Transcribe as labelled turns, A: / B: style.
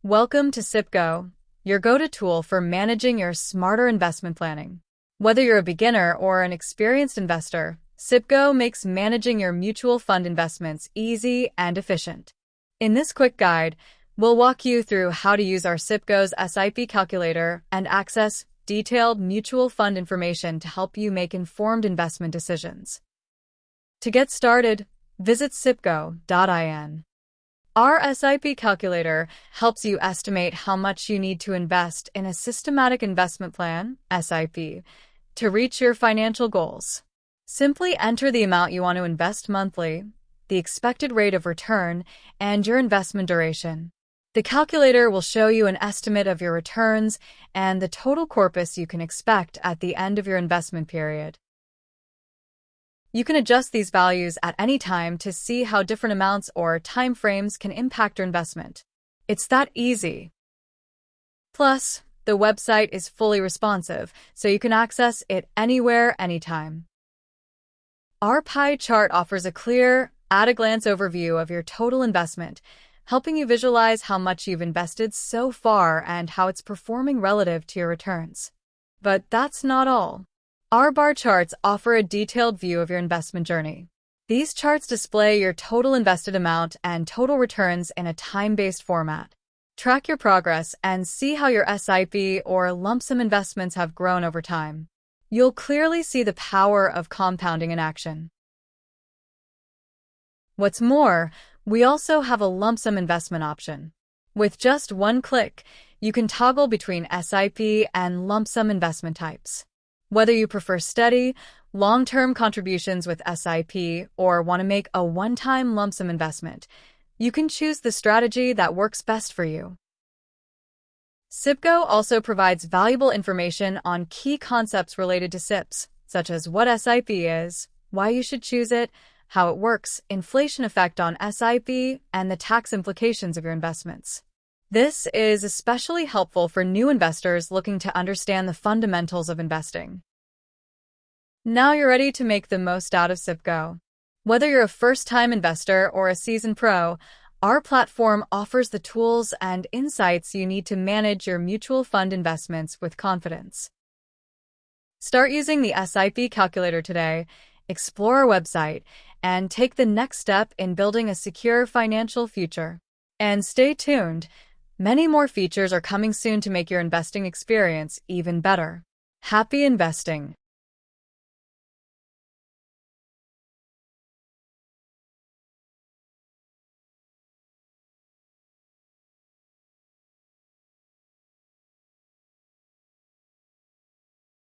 A: Welcome to SipGo, your go-to tool for managing your smarter investment planning. Whether you're a beginner or an experienced investor, SipGo makes managing your mutual fund investments easy and efficient. In this quick guide, we'll walk you through how to use our SipGo's SIP calculator and access detailed mutual fund information to help you make informed investment decisions. To get started, visit sipgo.in. Our SIP calculator helps you estimate how much you need to invest in a systematic investment plan, SIP, to reach your financial goals. Simply enter the amount you want to invest monthly, the expected rate of return, and your investment duration. The calculator will show you an estimate of your returns and the total corpus you can expect at the end of your investment period. You can adjust these values at any time to see how different amounts or time frames can impact your investment. It's that easy. Plus, the website is fully responsive, so you can access it anywhere, anytime. Our pie chart offers a clear, at-a-glance overview of your total investment, helping you visualize how much you've invested so far and how it's performing relative to your returns. But that's not all. Our bar charts offer a detailed view of your investment journey. These charts display your total invested amount and total returns in a time-based format. Track your progress and see how your SIP or lump sum investments have grown over time. You'll clearly see the power of compounding in action. What's more, we also have a lump sum investment option. With just one click, you can toggle between SIP and lump sum investment types. Whether you prefer steady, long-term contributions with SIP or want to make a one-time lump sum investment, you can choose the strategy that works best for you. SipGo also provides valuable information on key concepts related to SIPs, such as what SIP is, why you should choose it, how it works, inflation effect on SIP, and the tax implications of your investments. This is especially helpful for new investors looking to understand the fundamentals of investing. Now you're ready to make the most out of SipGo. Whether you're a first-time investor or a seasoned pro, our platform offers the tools and insights you need to manage your mutual fund investments with confidence. Start using the SIP calculator today, explore our website, and take the next step in building a secure financial future. And stay tuned. Many more features are coming soon to make your investing experience even better. Happy investing!